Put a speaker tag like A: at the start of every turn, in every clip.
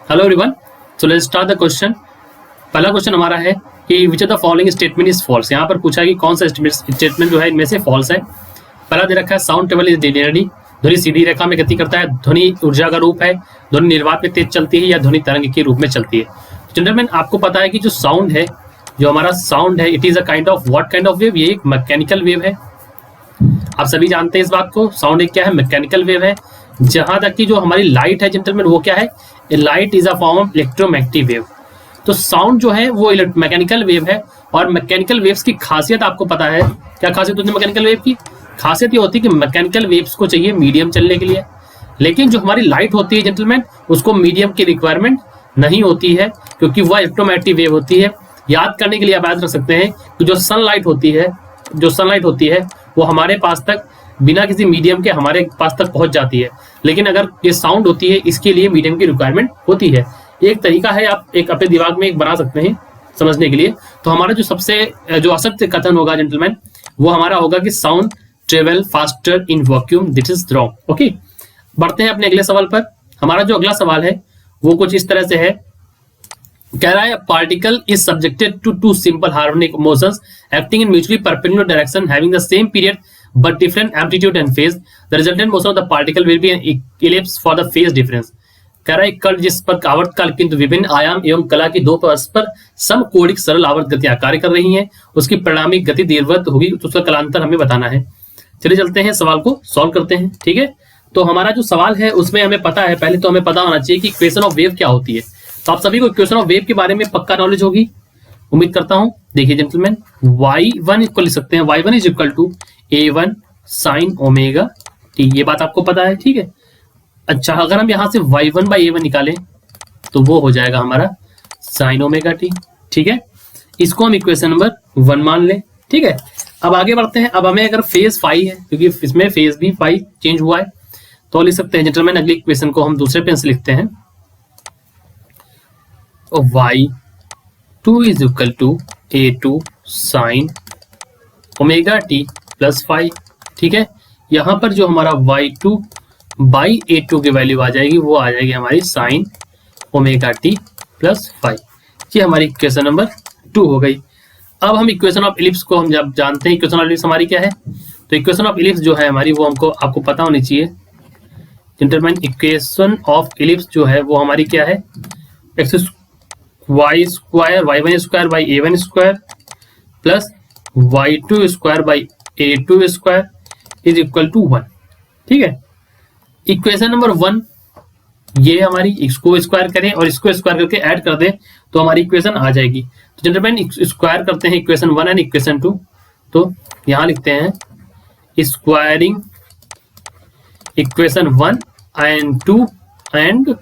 A: Hello everyone, so let's start the question. पहला question हमारा है कि which of the following statement is false. यहाँ पर पूछा है कि कौन सा स्टेटमेंट जो है इनमें से फॉल्स है। पहला दे रखा है साउंड ट्रेवल इज लिनियरली, ध्वनि सीधी रेखा में गति करता है, ध्वनि ऊर्जा का रूप है, ध्वनि निर्वात में तेज चलती है या ध्वनि तरंग के रूप में चलती है। जनरलमैन आपको पता है कि जो साउंड है, जो हमारा साउंड है, it is a kind of what kind of wave, ये एक मैकेनिकल वेव है। आप सभी जानते हैं इस बात को, साउंड एक क्या है, मैकेनिकल वेव है। जहां तक कि जो हमारी लाइट है जेंटलमैन, वो क्या है, light is a form of electromagnetic wave. तो साउंड जो है वो मैकेनिकल वेव है। और मैकेनिकल वेव्स की खासियत आपको पता है, क्या खासियत होती है मैकेनिकल वेव की? खासियत ये होती है कि मैकेनिकल वेव्स को चाहिए मीडियम चलने के लिए, लेकिन जो हमारी लाइट होती है जेंटलमैन, उसको मीडियम की रिक्वायरमेंट नहीं होती है, क्योंकि वह इलेक्ट्रोमैग्नेटिक वेव होती है। याद करने के लिए आप याद रख सकते हैं कि जो सनलाइट होती है वो हमारे पास तक बिना किसी मीडियम के हमारे पास तक पहुंच जाती है, लेकिन अगर ये साउंड होती है इसके लिए मीडियम की रिक्वायरमेंट होती है। एक तरीका है, आप एक अपने दिमाग में एक बना सकते हैं समझने के लिए। तो हमारा जो सबसे जो असत्य कथन होगा जेंटलमैन, वो हमारा होगा कि sound travel faster in vacuum, this is wrong. Okay, बढ़ते हैं अपने अगले सवाल पर। हमारा जो अगला सवाल है वो कुछ इस तरह से है, कह रहा है particle is subjected to two simple harmonic motions acting in mutually perpendicular direction having the same period but different amplitude and phase. The resultant motion of the particle will be an ellipse for the phase difference. कह रहा है कण जिस पर आवर्तकाल किंतु विभिन्न आयाम एवं कला की दो परस्पर समकोणिक सरल आवर्त गतियां कार्य कर रही हैं, उसकी परिणामी गति दीर्घवत होगी, तो उसका कालांतर हमें बताना है। चलिए चलते हैं, सवाल को सॉल्व करते हैं। ठीक है, तो हमारा जो सवाल है उसमें हमें पता है, पहले तो हमें पता होना चाहिए कि इक्वेशन ऑफ वेव क्या होती है। तो आप सभी को इक्वेशन ऑफ वेव के बारे में पक्का नॉलेज होगी, उम्मीद करता हूं। देखिए जेंटलमैन, y1 को लिख सकते हैं, y1 is equal to a1 sine omega t, ये बात आपको पता है। ठीक है, अच्छा, अगर हम यहां से y1 बाई a1 निकालें तो वो हो जाएगा हमारा साइन ओमेगा टी। ठीक है, इसको हम इक्वेशन नंबर 1 मान लें। ठीक है, अब आगे बढ़ते हैं। अब हमें अगर फेज फाई है, क्योंकि इसमें फेज भी फाई चेंज हुआ है, तो लिख सकते हैं जेंटलमैन अगली इक्वेशन को हम दूसरे पेन से लिखते हैं, y2 is equal to a2 sine omega t plus phi. ठीक है, यहां पर जो हमारा y2 बाई a2 की वैल्यू आ जाएगी, वो आ जाएगी हमारी sine omega t plus phi. ये हमारी इक्वेशन नंबर 2 हो गई। अब हम इक्वेशन ऑफ इलिप्स को हम जब जानते हैं इक्वेशन ऑफ इलिप्स हमारी क्या है, तो इक्वेशन ऑफ इलिप्स जो है हमारी, वो हमको आपको पता होनी चाहिए जेंटलमैन। इक्वेशन ऑफ इलिप्स जो है वो हमारी क्या है, x y square y1 square by a1 square plus y2 square by a2 square is equal to 1। ठीक है, इक्वेशन नंबर 1 ये हमारी, इसको स्क्वायर करें और इसको स्क्वायर करके ऐड कर दें तो हमारी इक्वेशन आ जाएगी। तो जेंटलमैन स्क्वायर करते हैं इक्वेशन 1 एंड इक्वेशन 2, तो यहां लिखते हैं squaring equation 1 and 2 and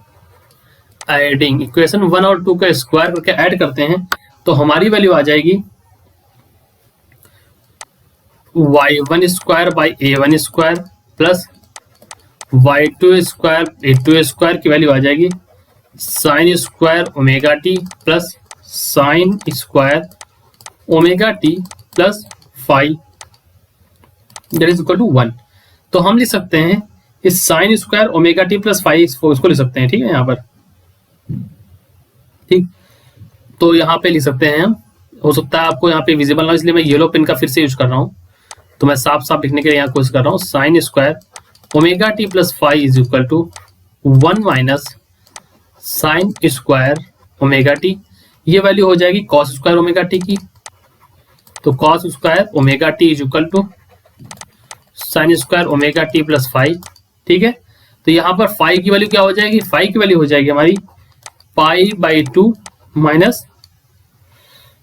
A: adding equation 1 और 2 का स्क्वायर करके ऐड करते हैं तो हमारी वैल्यू आ जाएगी y1 square by a1 square plus y2 square a2 square की वैल्यू आ जाएगी sine square omega t plus sine square omega t plus five that is equal to 1। तो हम लिख सकते हैं इस sine square omega t plus five, इसको लिख सकते हैं। ठीक है, यहाँ पर ठीक, तो यहाँ पे लिख सकते हैं हम, हो सकता है आपको यहाँ पे विजिबल ना, इसलिए मैं येलो पेन का फिर से यूज कर रहा हूँ, तो मैं साफ साफ लिखने के लिए यहाँ कोशिश कर रहा हूँ। Sine square omega t plus five is equal to 1 minus sine square omega t, ये वैल्यू हो जाएगी कॉस स्क्वायर ओमेगा टी की, तो cos square omega t is equal to sine square omega t plus five. ठीक है, तो यहाँ पर फाइव की वैल्यू क्या हो जाएगी, फाइव की वैल्यू हो जाएगी हमारी pi by 2 minus,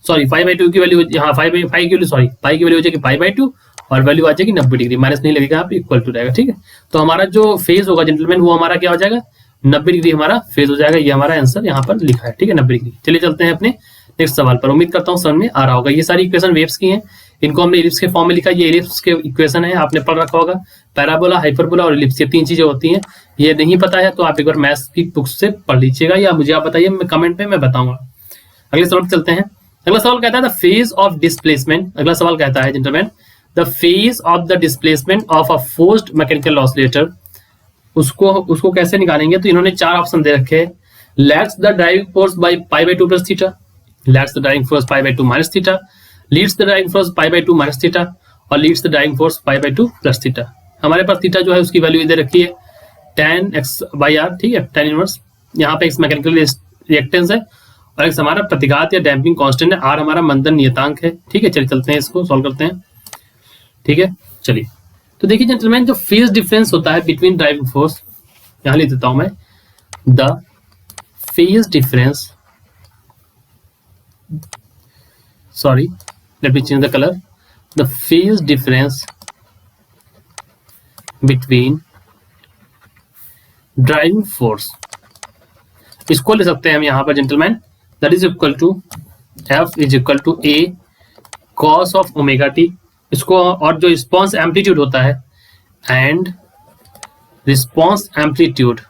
A: sorry pi by 2 की वैल्यू, यहाँ पाई की वैल्यू, सॉरी पाई की वैल्यू हो जाएगी पाई बाई 2 और वैल्यू आ जाएगी 90 डिग्री, माइनस नहीं लगेगा, आप इक्वल टू रहेगा। ठीक है, तो हमारा जो फेज होगा जेंटलमैन वो हमारा क्या हो जाएगा, 90 डिग्री हमारा फेज हो जाएगा। ये हमारा आंसर यहाँ पर लिखा है। ठीक है, 90 डिग्री। चलिए चलते हैं अपने नेक्स्ट सवाल पर। उम्मीद करता हूँ समझ में आ रहा होगा। ये सारी इक्वेशन वेव्स की हैं, इनको हमने इलिप्स के फॉर्म में लिखा। ये इलिप्स के इक्वेशन है, आपने पढ़ रखा होगा, पैराबोला, हाइपरबोला और इलिप्स, ये 3 चीजें होती हैं। ये नहीं पता है तो आप एक बार मैथ्स की बुक से पढ़ लीजिएगा, या मुझे आप बताइए, मैं कमेंट में मैं बताऊंगा। अगले सवाल चलते हैं। अगला सवाल कहता है द फेज ऑफ डिस्प्लेसमेंट। अगला सवाल कहता है gentleman the phase of the displacement of a forced mechanical oscillator, उसको कैसे निकालेंगे। तो इन्होंने 4 ऑप्शन दे रखे हैं lags the driving force by pi by two plus theta, lags the driving force pi by two minus theta, leads the driving force pi by two minus theta और leads the driving force pi by two plus theta. हमारे पास theta जो है उसकी value इधर रखी है tan x by are, ठीक है, tan इनवर्स। यहाँ पे x मैकेनिकल रिएक्टेंस है और x हमारा प्रतिघात या डैम्पिंग कांस्टेंट है, r हमारा मंदन नियतांक है, ठीक है। चलिए चलते हैं, इसको सॉल्व करते हैं, ठीक है। चलिए तो देखिए जेंटलमैन, जो फेज डिफरेंस होता है बिटवीन ड्राइविंग फोर्स, यहाँ लिख देता हूं मैं, the phase difference, sorry let me change the colour, the phase difference between driving force, इसको ले सकते हैं हम यहाँ पर gentleman, that is equal to F is equal to A cos of omega t, इसको, और जो रिस्पॉन्स एम्पलीट्यूड होता है and response amplitude,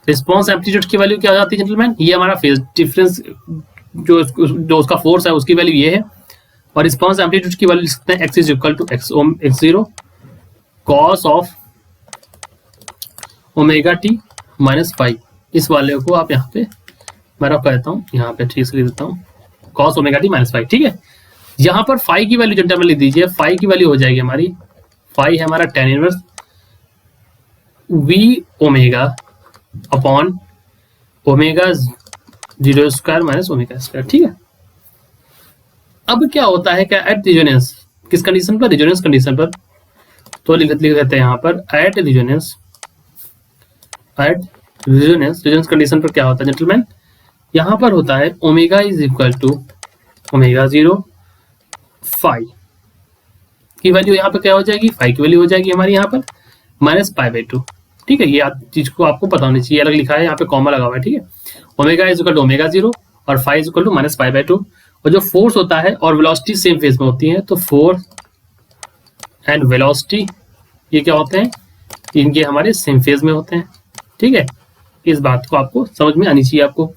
A: response amplitude की वैल्यू क्या हो जाती है जेंटलमैन, ये हमारा फेज डिफरेंस जो उसका फोर्स है उसकी वैल्यू ये है, और रिस्पॉन्स एम्पलीट्यूड की वैल्यू लिख सकते हैं x is equal to x zero cos of omega t minus five. इस वाले को आप यहाँ पे मैं रख कहता हूँ, यहाँ पे ठीक से लिख देता हूँ, cos omega t minus five, ठीक है। यहाँ पर फाइव की वैल्यू जेंटलमैन लिख दीजिए, फाइव की वैल्यू हो जाएगी हमारी, फाइव है हमारा tan inverse v omega upon omega zero square minus omega square, ठीक है। अब क्या होता है क्या, एट रिजोनेंस, किस कंडीशन पर, रिजोनेंस कंडीशन पर, तो लिख देते हैं यहाँ पर at resonance, at resonance condition पर क्या होता है जेंटलमैन, यहाँ पर होता है omega is equal to omega zero five की वैल्यू यहाँ पर क्या हो जाएगी, फाइव की वैल्यू हो जाएगी हमारी यहाँ पर माइनस पाई बाई टू, ठीक है। ये चीज को आपको पता होनी चाहिए, अलग लिखा है यहाँ पे कॉमा लगा हुआ है, ठीक है। Omega is equal to omega zero और phi is equal to minus pi by two, और जो फोर्स होता है और वेलोसिटी सेम फेज में होती है, तो फोर्स एंड वेलोसिटी ये क्या होते हैं, इनके हमारे सेम फेज में होते हैं, ठीक है। इस बात को आपको समझ में आनी चाहिए आपको।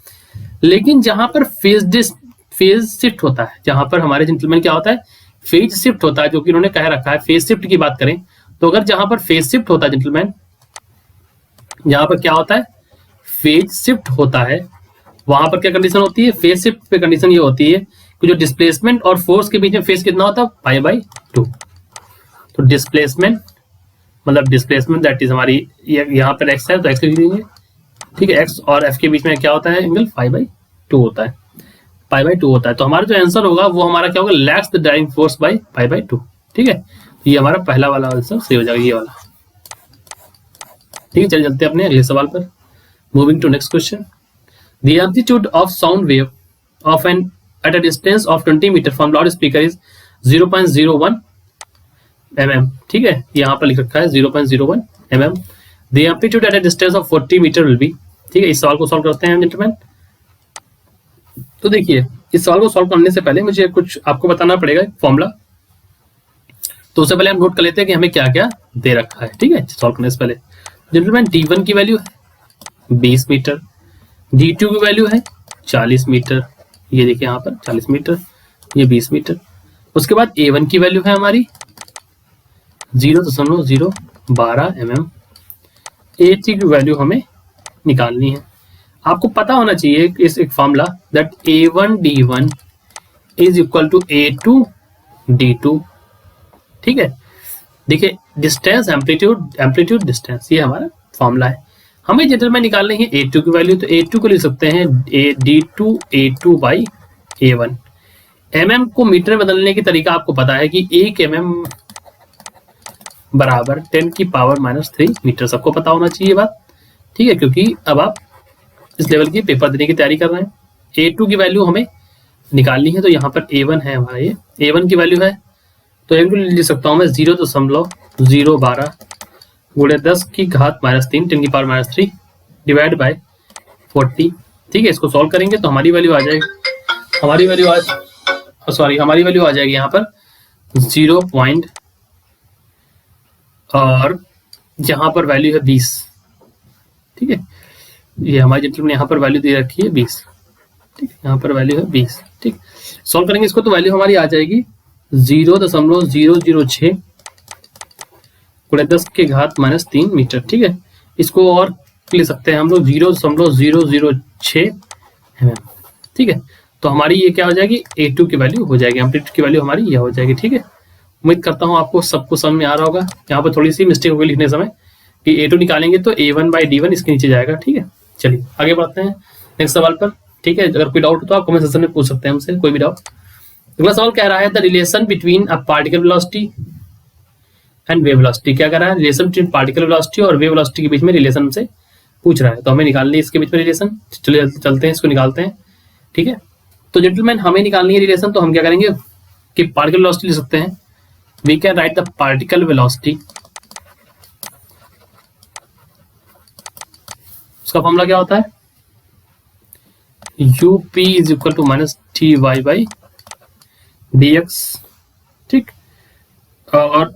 A: लेकिन जहां पर फेज शिफ्ट होता है, जहां पर हमारे जेंटलमैन क्या होता है, फेज शिफ्ट होता है, जो कि उन्होंने कह रखा है, फेज शिफ्ट की बात करें तो अगर जहां पर फेज शिफ्ट होता है जेंटलमैन, जहां पर क्या होता है, फेज शिफ्ट होता है, वहां पर क्या कंडीशन होती है, फेज शिफ्ट पे कंडीशन ये होती है कि जो डिस्प्लेसमेंट और फोर्स के बीच में फेज कितना होता है, पाई बाई टू। तो डिस्प्लेसमेंट मतलब डिस्प्लेसमेंट दैट इज हमारी, यहाँ पर एक्स है तो एक्स लिख देंगे, ठीक है। एक्स और एफ के बीच में क्या होता है, एंगल पाई बाई टू होता है, पाई बाई टू होता है। तो हमारा जो आंसर होगा वो हमारा क्या होगा, lakhs the driving force by pi by to, ठीक है। ये हमारा पहला वाला आंसर सही हो जाएगा, ये वाला, ठीक है। चलिए चलते हैं अपने अगले सवाल पर, moving to next question. The amplitude of sound wave of an at a distance of 20 metre from loudspeaker is 0.01 mm, ठीक है। यहाँ पर लिख रखा है 0.01 mm। The amplitude at a distance of 40 metre will be, ठीक है। इस सवाल को सॉल्व करते हैं जेंटलमैन। तो देखिए, इस सवाल को सॉल्व करने से पहले मुझे कुछ आपको बताना पड़ेगा, फॉर्मूला। तो उससे पहले हम नोट कर लेते हैं कि हमें क्या क्या दे रखा है, ठीक है। सॉल्व करने से पहले जेंटलमैन d1 की वैल्यू है 20 मीटर, d2 की वैल्यू है 40 मीटर, ये देखिए यहाँ पर 40 मीटर, ये 20 मीटर। उसके बाद a1 की वैल्यू है हमारी 0.012 mm, a3 की वैल्यू हमें निकालनी है। आपको पता होना चाहिए इस एक formula that a1 d1 is equal to a2 d2, ठीक है। देखिए डिस्टेंस एम्पलीट्यूड डिस्टेंस, ये हमारा फॉर्मूला है। हमें जेंटलमैन निकालनी है a2 की वैल्यू, तो a2 को लिख सकते हैं d2 a2 by a1। mm को मीटर में बदलने की तरीका आपको पता है कि 1 mm बराबर 10 की पावर -3 मीटर, सबको पता होना चाहिए बात, ठीक है। क्योंकि अब आप इस लेवल की पेपर देने की तैयारी कर रहे हैं। a2 की वैल्यू हमें निकालनी है, तो यहाँ पर a1 है हमारा, ये a1 की वैल्यू है, तो a1 को लिख सकता हूँ मैं 0.012 गुणे 10 की घात -3 10 की पावर -3 डिवाइड बाय 40, ठीक है। इसको सॉल्व करेंगे तो हमारी वैल्यू आ जाएगी, हमारी वैल्यू आ जाएगी यहाँ पर 0 पॉइंट, और यहाँ पर वैल्यू है 20, ठीक है। ये हमारे जेंटलमैन यहाँ पर वैल्यू दे रखी है 20, ठीक है। यहाँ पर वैल्यू है 20, ठीक। सॉल्व करेंगे इसको तो वैल्यू हमारी आ जाएगी 0.006 गुणे 10 के घात -3 मीटर, ठीक है। इसको और ले सकते हैं हम लोग 0.006 mm, ठीक है। तो हमारी ये क्या हो जाएगी, A2 की वैल्यू हो जाएगी, एम्पलीट्यूड की वैल्यू हमारी यह हो जाएगी, ठीक है। उम्मीद करता हूँ आपको सबको समझ में आ रहा होगा। यहाँ पर थोड़ी सी मिस्टेक हो गई लिखने समय कि A2 निकालेंगे तो A1/D1 इसके नीचे जाएगा, ठीक है। चलिए आगे बढ़ते हैं नेक्स्ट सवाल पर, ठीक है। अगर कोई डाउट हो तो आप कमेंट सेक्शन में पूछ सकते हैं हमसे, कोई भी डाउट। अगला सवाल कह रहा है the relation between a particle velocity and wave velocity. क्या कह रहा है, रिलेशन बिटवीन पार्टिकल वेलोसिटी और वेव वेलोसिटी के बीच में रिलेशन हमसे पूछ रहा है, तो हमें निकालनी है इसके बीच में रिलेशन। चलिए चलते हैं, इसको निकालते हैं, ठीक है। तो जेंटलमैन हमें निकालनी है रिलेशन, तो हम क्या करेंगे कि पार्टिकल वेलोसिटी ले सकते हैं। We can write the particle velocity, उसका फॉर्मूला क्या होता है, UP is equal to -TY/dx, ठीक, और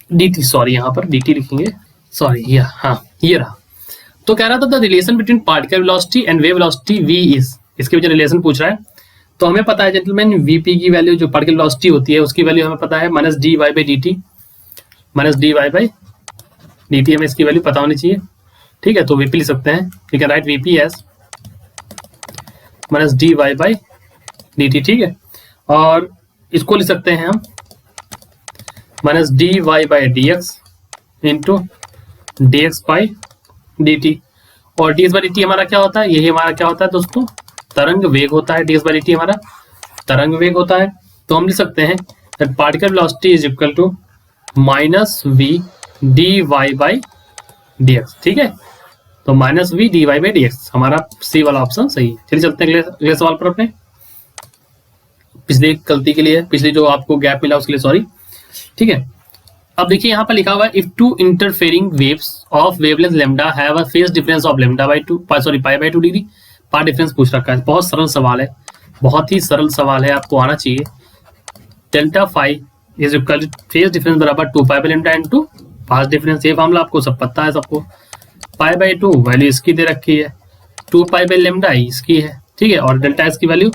A: dt, सॉरी यहाँ पर dt लिखेंगे, सॉरी ये, हाँ ये रहा। तो कह रहा था the relation between particle velocity and wave velocity v is, इसके बीच रिलेशन पूछ रहा है। तो हमें पता है जेंटलमैन vp की वैल्यू जो पार्टिकल वेलोसिटी होती है उसकी वैल्यू हमें पता है -dy/dt, हमें इसकी वैल्यू पता होनी चाहिए, ठीक है। तो vp लिख सकते हैं, we can write vp as -dy/dt, ठीक है। और इसको लिख सकते हैं हम -dy/dx इंटू dx/dt, और dx/dt हमारा क्या होता है, यही हमारा क्या होता है दोस्तों, तरंग वेग होता है। dx/dt हमारा तरंग वेग होता है। तो हम लिख सकते हैं that particle velocity is equal to -v dy/dx, ठीक है। तो -v dy/dx हमारा सी वाला ऑप्शन सही है। चलिए चलते हैं अगले सवाल पर अपने। पिछली गलती के लिए, पिछली जो आपको गैप मिला उसके लिए सॉरी, ठीक है। अब देखिए यहाँ पर लिखा हुआ है if two interfering waves of wavelength lambda have a phase difference of π/2 degree, path difference पूछ रखा है। बहुत सरल सवाल है, बहुत ही सरल सवाल है, आपको आना चाहिए। Delta phi is equal phase difference बराबर 2π/λ इंटू पाथ डिफरेंस, ये मामला आपको सब पता है सबको। π/2 वैल्यू इसकी दे रखी है, 2π/λ इसकी है, ठीक है। और डेल्टा एस की वैल्यू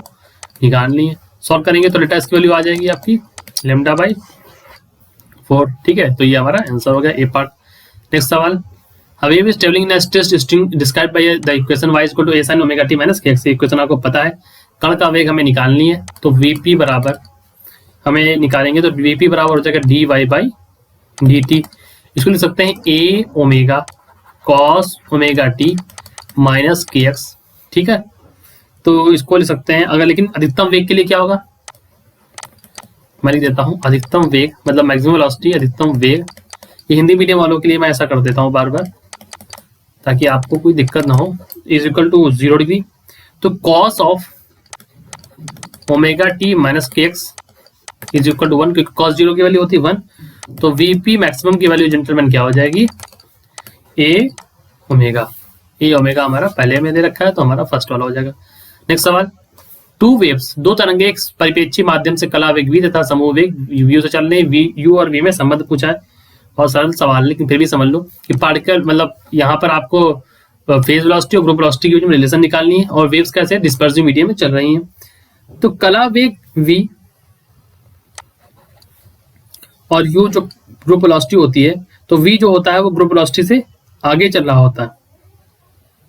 A: निकालनी है, सॉल्व करेंगे तो डेल्टा एस की वैल्यू आ जाएगी आपकी λ/4, ठीक है। तो ये हमारा आंसर हो गया ए पार्ट। नेक्स्ट सवाल, a wave is traveling in a straight string described by the equation y is equal to a sin omega t minus kx। Equation आपको पता है, कण का वेग हमें निकालनी है, तो vp बराबर हमें निकालेंगे तो vp बराबर हो जाएगा dy/dt। इसको लिख सकते हैं a omega cos omega t minus kx, ठीक है। तो इसको लिख सकते हैं अगर, लेकिन अधिकतम वेग के लिए क्या होगा, मैं लिख देता हूँ अधिकतम वेग मतलब मैक्सिमम वेलोसिटी, अधिकतम वेग, ये हिंदी मीडियम वालों के लिए मैं ऐसा कर देता हूँ बार बार ताकि आपको कोई दिक्कत ना हो, इज इक्वल टू 0 डिग्री। तो cos of omega t minus के एक्स इज इक्वल टू 1, क्योंकि कॉस 0 की वैल्यू होती है 1। तो वीपी मैक्सिमम की वैल्यू जेंटलमैन क्या हो जाएगी, ए ओमेगा। ए ओमेगा हमारा पहले में दे रखा है तो हमारा फर्स्ट वाला हो जाएगा। नेक्स्ट सवाल, टू वेव्स, दो तरंगे एक परिपेक्षी माध्यम से कला वेग v तथा समूह वेग u से चलने u और v में संबंध पूछा है। बहुत सरल सवाल है लेकिन फिर भी समझ लो कि पार्टिकल मतलब यहाँ पर आपको फेज वेलोसिटी और ग्रुप वेलोसिटी के बीच में रिलेशन निकालनी है, और वेव्स कैसे डिस्पर्सिव मीडियम में चल रही हैं। तो कला वेग v और u जो ग्रुप वेलोसिटी होती है, तो v जो होता है वो ग्रुप वेलोसिटी से आगे चल रहा होता है।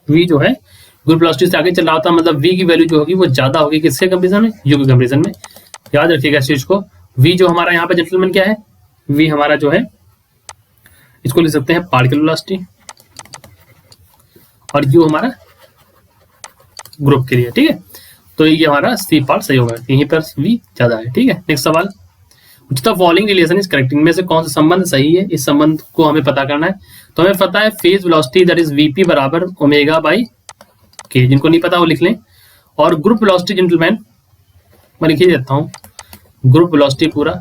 A: v जो है ग्रुप वेलोसिटी से आगे चल रहा होता है, मतलब v की वैल्यू जो होगी वो ज्यादा होगी किसके कंपेरिजन में, u के कंपेरिजन में। याद रखिएगा इस चीज को। v जो हमारा यहाँ पे जेंटलमैन क्या है, v हमारा जो है इसको लिख सकते हैं पार्टिकल वेलोसिटी, और u हमारा ग्रुप के लिए, ठीक है। तो ये हमारा सी पार्ट सही होगा, यहीं पर v ज्यादा है, ठीक है। नेक्स्ट सवाल, which the following relation is correct, इनमें से कौन सा संबंध सही है, इस संबंध को हमें पता करना है। तो हमें पता है phase velocity that is vp बराबर ओमेगा बाई के, जिनको नहीं पता वो लिख लें। और ग्रुप वेलोसिटी जेंटलमैन मैं लिख ही देता हूँ, ग्रुप वेलोसिटी पूरा,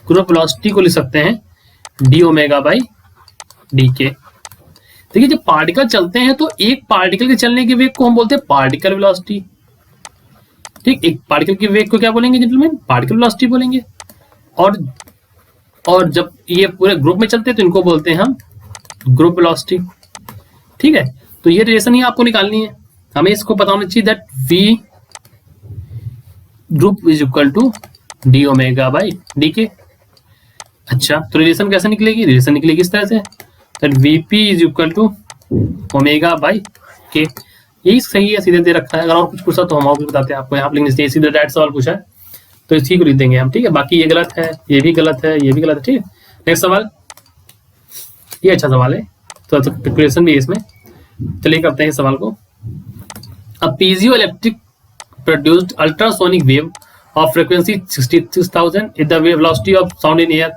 A: ग्रुप वेलोसिटी को लिख सकते हैं डी ओमेगा बाई डी के। देखिए जब पार्टिकल चलते हैं तो एक पार्टिकल के चलने के वेग को हम बोलते हैं पार्टिकल वेलोसिटी, ठीक। एक पार्टिकल के वेग को क्या बोलेंगे जेंटलमैन, पार्टिकल वेलोसिटी बोलेंगे। और जब ये पूरे ग्रुप में चलते हैं तो इनको बोलते हैं हम ग्रुप वेलोसिटी, ठीक है। तो ये रिलेशन ही आपको निकालनी है, हमें इसको पता होना चाहिए that v group is equal to d omega by d k. अच्छा तो रिलेशन कैसे निकलेगी, रिलेशन निकलेगी इस तरह से that vp is equal to omega by k, यही सही है, सीधे दे रखा है। अगर और कुछ पूछा तो हम और कुछ बताते हैं आपको, यहाँ पे लिखने सीधे डायरेक्ट सवाल पूछा है तो इसी को लिख देंगे हम, ठीक है। बाकी ये गलत है, ये भी गलत है, ये भी गलत है, ठीक है। नेक्स्ट सवाल, ये अच्छा सवाल है, तो कैलकुलेशन भी है इसमें। चलिए करते हैं इस सवाल को। A piezo electric produced ultrasonic wave of frequency 66,000 is the wave velocity of sound in air,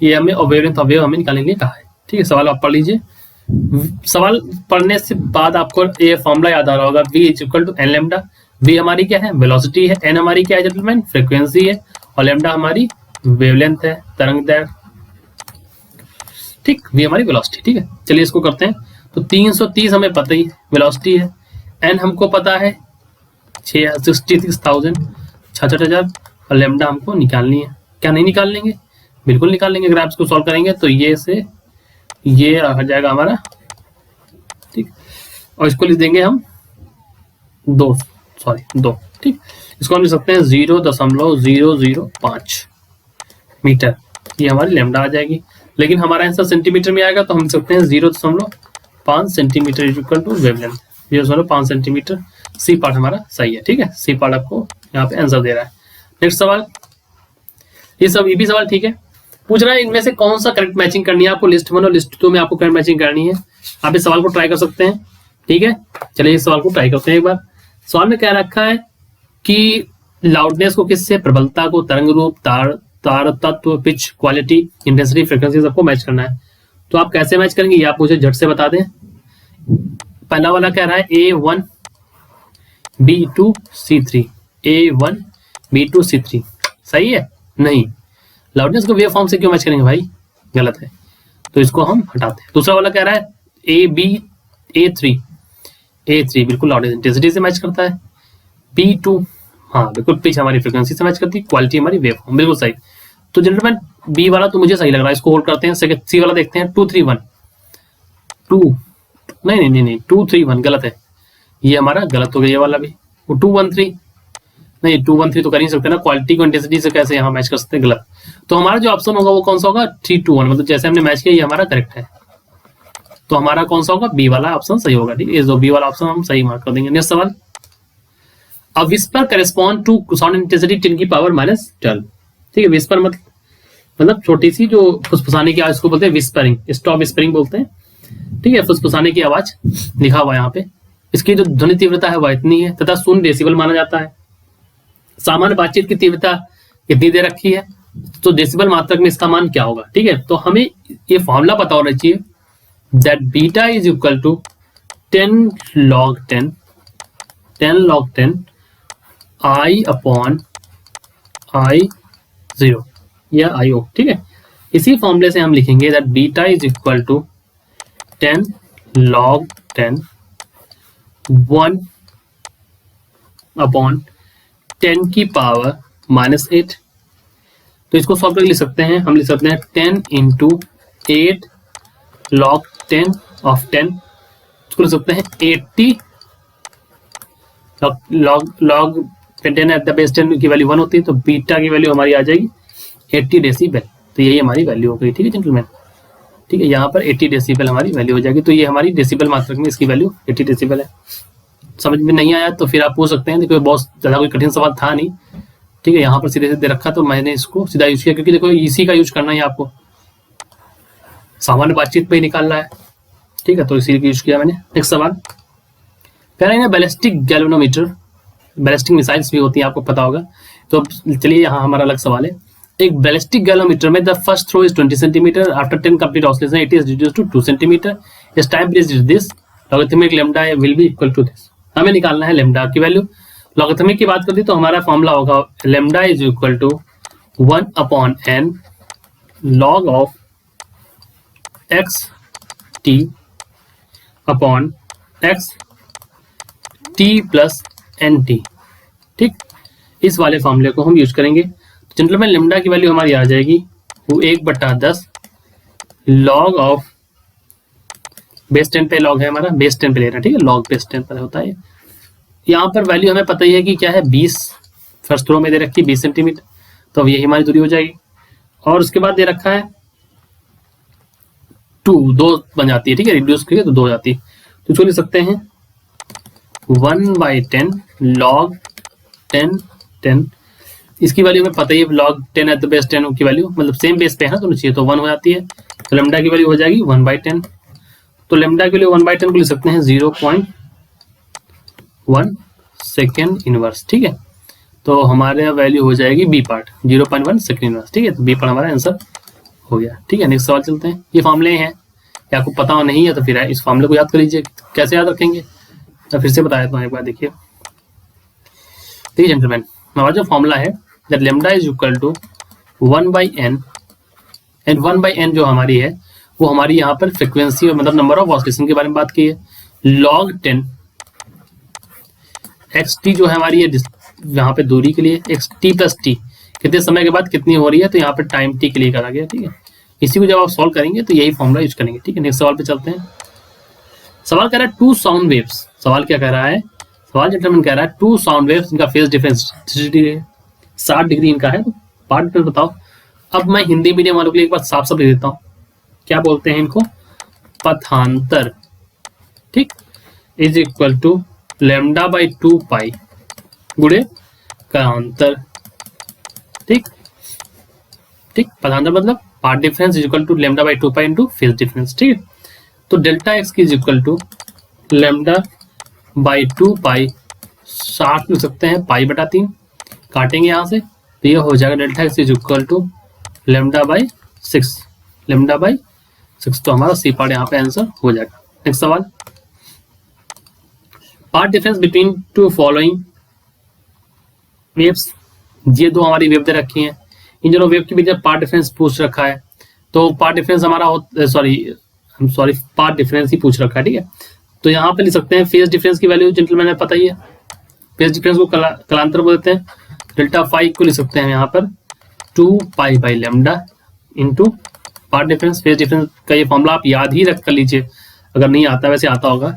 A: ये हमें और वेवलेंथ ऑफ वेव हमें निकालने के लिए कहा है, ठीक है। सवाल आप पढ़ लीजिए। सवाल पढ़ने से बाद आपको ये फॉर्मूला याद आ रहा होगा, v is equal to n lambda. v हमारी क्या है, वेलोसिटी है, n हमारी क्या है जेंटलमैन, फ्रीक्वेंसी है, और लेमडा हमारी वेवलेंथ है, तरंग दैर्घ्य, ठीक। v हमारी वेलोसिटी, ठीक है। चलिए इसको करते हैं। तो 330 हमें पता ही वेलोसिटी है, n हमको पता है 66,000, 66,000, और लेमडा हमको निकालनी है। क्या नहीं निकाल लेंगे, बिल्कुल निकाल लेंगे। अगर आप इसको सॉल्व करेंगे तो ये से ये आ जाएगा हमारा, ठीक। और इसको लिख देंगे हम 2, ठीक। इसको हम लिख सकते हैं 0.005 मीटर, ये हमारी लेमडा आ जाएगी। लेकिन हमारा आंसर सेंटीमीटर में आएगा तो हम लिख सकते हैं 0.5 centimetre equal to wavelength, 0.5 centimetre. C part हमारा सही है, ठीक है। सी पार्ट आपको यहाँ पे आंसर दे रहा है। नेक्स्ट सवाल, ये भी सवाल ठीक है। पूछ रहा है इनमें से कौन सा करेक्ट मैचिंग करनी है आपको, लिस्ट 1 और लिस्ट 2 में आपको करेक्ट मैचिंग करनी है। आप इस सवाल को ट्राई कर सकते हैं, ठीक है। चलिए इस सवाल को ट्राई करते हैं एक बार। सवाल में क्या रखा है कि लाउडनेस को किससे, प्रबलता को, तरंग रूप, तार तत्व, पिच, क्वालिटी, इंटेंसिटी, फ्रीक्वेंसी सबको मैच करना है। तो आप कैसे मैच करेंगे ये आप मुझे झट से बता दें। पहला वाला कह रहा है A1 B2 C3, A1 B2 C3, सही है? नहीं, लाउडनेस को वेव फॉर्म से क्यों मैच करेंगे भाई, गलत है, तो इसको हम हटाते हैं। दूसरा वाला कह रहा है A3 बिल्कुल लाउडनेस इंटेंसिटी से मैच करता है। B2 हाँ बिल्कुल पिच हमारी फ्रीक्वेंसी से मैच करती है, क्वालिटी हमारी वेव फॉर्म, बिल्कुल सही। तो जेंटलमैन बी वाला तो मुझे सही लग रहा है, इसको होल्ड करते हैं। सेकंड सी वाला देखते हैं, 231 नहीं 231 गलत है, ये हमारा गलत हो गया। ये वाला भी 213 नहीं, 213 तो कर नहीं सकते ना, क्वालिटी को इंटेंसिटी से कैसे यहाँ मैच कर सकते हैं, गलत। तो हमारा जो ऑप्शन होगा वो कौन सा होगा, 321, मतलब जैसे हमने मैच किया ये हमारा करेक्ट है। तो हमारा कौन सा होगा, बी वाला ऑप्शन सही होगा, ठीक है। जो बी वाला ऑप्शन हम सही मार्क कर देंगे। नेक्स्ट सवाल, a whisper correspond to sound intensity 10 की पावर -12, ठीक है। विस्पर मतलब छोटी सी जो फुसफुसाने की आवाज को बोलते हैं विस्परिंग, स्टॉप विस्परिंग बोलते हैं, ठीक है। फुसफुसाने की आवाज लिखा हुआ है यहाँ पे। इसकी जो ध्वनि तीव्रता है वह इतनी है तथा 0 डेसिबल माना जाता है। सामान्य बातचीत की तीव्रता कितनी दे रखी है, तो डेसिबल मात्रक में इसका मान क्या होगा, ठीक है। तो हमें ये फॉर्मूला पता होना चाहिए, that beta is equal to 10 log 10 I upon I0 या IO, ठीक है। इसी फॉर्मूले से हम लिखेंगे that beta is equal to 10 log 10 1 upon 10 की पावर -8। तो इसको सॉल्व करके लिख सकते हैं, हम लिख सकते हैं 10 इंटू 8 log 10 ऑफ 10, इसको लिख सकते हैं 80 log 10 एट द बेस 10 की वैल्यू 1 होती है, तो बीटा की वैल्यू हमारी आ जाएगी 80 डेसिबल। तो यही हमारी वैल्यू हो गई, ठीक है जेंटलमैन, ठीक है। यहाँ पर 80 डेसिबल हमारी वैल्यू हो जाएगी। तो ये हमारी डेसिबल मात्रक में इसकी वैल्यू 80 डेसिबल है। समझ में नहीं आया तो फिर आप पूछ सकते हैं, देखो बहुत ज़्यादा कोई कठिन सवाल था नहीं, ठीक है। यहाँ पर सीधे सीधे रखा तो मैंने इसको सीधा यूज किया, क्योंकि देखो इसी का यूज करना है आपको, सामान्य बातचीत पे ही निकालना है, ठीक है। तो इसी का यूज किया मैंने। नेक्स्ट सवाल कह रहे हैं बैलिस्टिक गैल्वेनोमीटर, बैलिस्टिक मिसाइल्स भी होती है, आपको पता होगा। तो चलिए यहाँ हमारा अलग सवाल है। एक बैलिस्टिक गैल्वेनोमीटर में the first throw is 20 centimetre, after 10 complete oscillation it is reduced to 2 centimetre, इस time is this logarithmic lambda will be equal to this. हमें निकालना है लैम्डा की वैल्यू। लॉगरिथमिक की बात करते तो हमारा फॉर्मूला होगा lambda is equal to 1 upon n log of x t upon x t plus n t, ठीक। इस वाले फॉर्मूले को हम यूज करेंगे। तो जेंटलमैन लैम्डा की वैल्यू हमारी आ जाएगी वो 1/10 log ऑफ बेस 10 पे लॉग है हमारा, बेस 10 पे ले रहा है, ठीक है। लॉग बेस 10 पर होता है। यहाँ पर वैल्यू हमें पता ही है कि क्या है, 20 फर्स्ट थ्रो में दे रखी 20 सेंटीमीटर, तो यही हमारी दूरी हो जाएगी। और उसके बाद दे रखा है दो बन जाती है, ठीक है, रिड्यूस करके तो 2 हो जाती है। तो इसको लिख सकते हैं 1/10 log 10, इसकी वैल्यू हमें पता ही है, log 10 एट द बेस 10 की वैल्यू मतलब सेम बेस पे है ना दोनों चाहिए, तो 1 हो जाती है। तो लेमडा की वैल्यू हो जाएगी 1/10। तो लेमडा की वैल्यू 1/10 को लिख सकते हैं 0.1 सेकेंड इनवर्स, ठीक है। तो हमारे वैल्यू हो जाएगी बी पार्ट 0.1 सेकेंड इनवर्स, ठीक है। तो बी पार्ट हमारा आंसर हो गया, ठीक है। नेक्स्ट सवाल चलते हैं। ये फॉर्मूले हैं, या आपको पता नहीं है तो फिर इस फॉर्मूले को याद कर लीजिए। कैसे याद रखेंगे तो फिर से बता देता हूँ एक बार, देखिए। जेंटलमैन, हमारा जो फॉर्मूला है that lambda is equal to 1/n, and 1/n जो हमारी है वो हमारी यहाँ पर फ्रिक्वेंसी मतलब नंबर ऑफ ऑसिलेशन के बारे में बात की है। log 10 xt जो है हमारी है यहाँ पे दूरी के लिए, xt प्लस टी कितने समय के बाद कितनी हो रही है, तो यहाँ पे टाइम टी के लिए करा गया, ठीक है। इसी को जब आप सॉल्व करेंगे तो यही फॉर्मूला यूज करेंगे, ठीक है। नेक्स्ट सवाल पे चलते हैं। सवाल कह रहा है 2 साउंड वेव्स। सवाल क्या कह रहा है, सवाल जेंटलमैन कह रहा है 2 साउंड वेव्स, इनका फेज डिफरेंस 60 डिग्री इनका है। तो पार्ट डिफरेंस बताओ। अब मैं हिंदी मीडियम वालों के लिए एक बार साफ साफ लिख देता हूँ, क्या बोलते हैं इनको, पथांतर, ठीक, इज इक्वल टू λ/2 पाई गुणे कालांतर, ठीक ठीक। पथांतर मतलब part difference is equal to λ/2 pi into phase difference, ठीक है। तो डेल्टा एक्स की इज इक्वल टू λ/2 पाई 60 लिख सकते हैं, पाई बटा 3 काटेंगे यहाँ से तो ये हो जाएगा delta x is equal to λ/6, λ/6। तो हमारा सी पार्ट यहाँ पे आंसर हो जाएगा। नेक्स्ट सवाल, path difference between 2 following waves. ये 2 हमारी वेव दे रखी हैं, इन दोनों वेव के बीच में पार्ट डिफरेंस पूछ रखा है। तो पार्ट डिफरेंस हमारा पार्ट डिफरेंस ही पूछ रखा है, ठीक है। तो यहाँ पे लिख सकते हैं फेज डिफरेंस की वैल्यू जेंटलमैन पता ही है, फेज डिफरेंस को कलांतर बोलते हैं। डेल्टा फाई को लिख सकते हैं यहाँ पर 2 pi by lambda into path difference. Phase difference का ये फॉर्मूला आप याद ही रख कर लीजिए, अगर नहीं आता वैसे आता होगा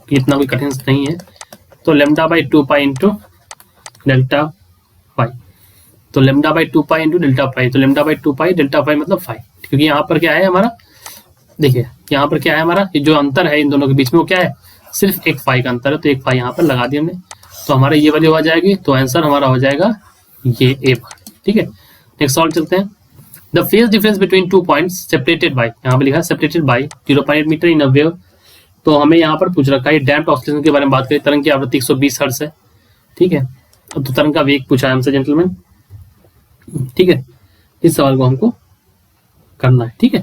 A: कि इतना कोई कठिन नहीं है। तो λ/2 पाई इंटू डेल्टा फाई, तो λ/2 पाई इंटू डेल्टा फाई, तो λ/2 पाई डेल्टा फाई मतलब फाई, क्योंकि यहाँ पर क्या है हमारा, देखिए यहाँ पर क्या है हमारा, ये जो अंतर है इन दोनों के बीच में वो क्या है, सिर्फ एक फाई का अंतर है। तो एक फाई यहाँ पर लगा दी हमने, तो हमारा ये वैल्यू आ जाएगी। तो आंसर हमारा हो जाएगा ये ए पार्ट, ठीक है। नेक्स्ट सॉल्व चलते हैं। The phase difference between 2 points separated by, यहाँ पे लिखा है separated by 0.8 metre in a wave. तो हमें यहाँ पर पूछ रखा है डैम्प्ड ऑसिलेशन के बारे में बात करें, तरंग की आवृत्ति 120 हर्ट्ज है, ठीक है। अब तो तरंग का वेग पूछा है हमसे जेंटलमैन, ठीक है। इस सवाल को हमको करना है, ठीक है।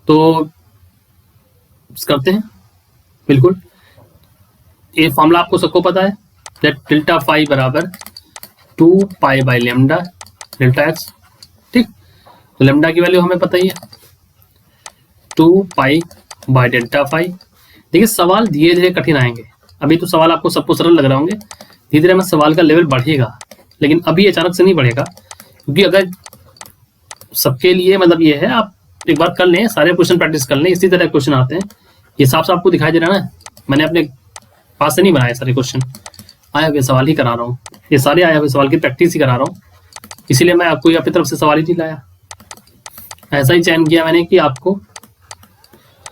A: तो करते हैं, बिल्कुल। ये फॉर्मूला आपको सबको पता है, दैट डेल्टा फाई बराबर 2 pi by lambda delta x, ठीक। तो लैम्डा की वैल्यू हमें पता ही है 2 पाई बाई डेल्टा फाई। देखिए सवाल धीरे धीरे कठिन आएंगे, अभी तो सवाल आपको सबको सरल लग रहे होंगे, धीरे धीरे में सवाल का लेवल बढ़ेगा, लेकिन अभी अचानक से नहीं बढ़ेगा। क्योंकि अगर सबके लिए मतलब ये है, आप एक बार कर लें, सारे क्वेश्चन प्रैक्टिस कर लें, इसी तरह क्वेश्चन आते हैं। ये साफ साफ आपको दिखाई दे रहा है ना, मैंने अपने पास से नहीं बनाए सारे क्वेश्चन, आए हुए सवाल ही करा रहा हूँ, ये सारे आए हुए सवाल की प्रैक्टिस ही करा रहा हूँ, इसीलिए मैं आपको अपनी तरफ से सवाल ही नहीं लाया। ऐसा ही चयन किया मैंने कि आपको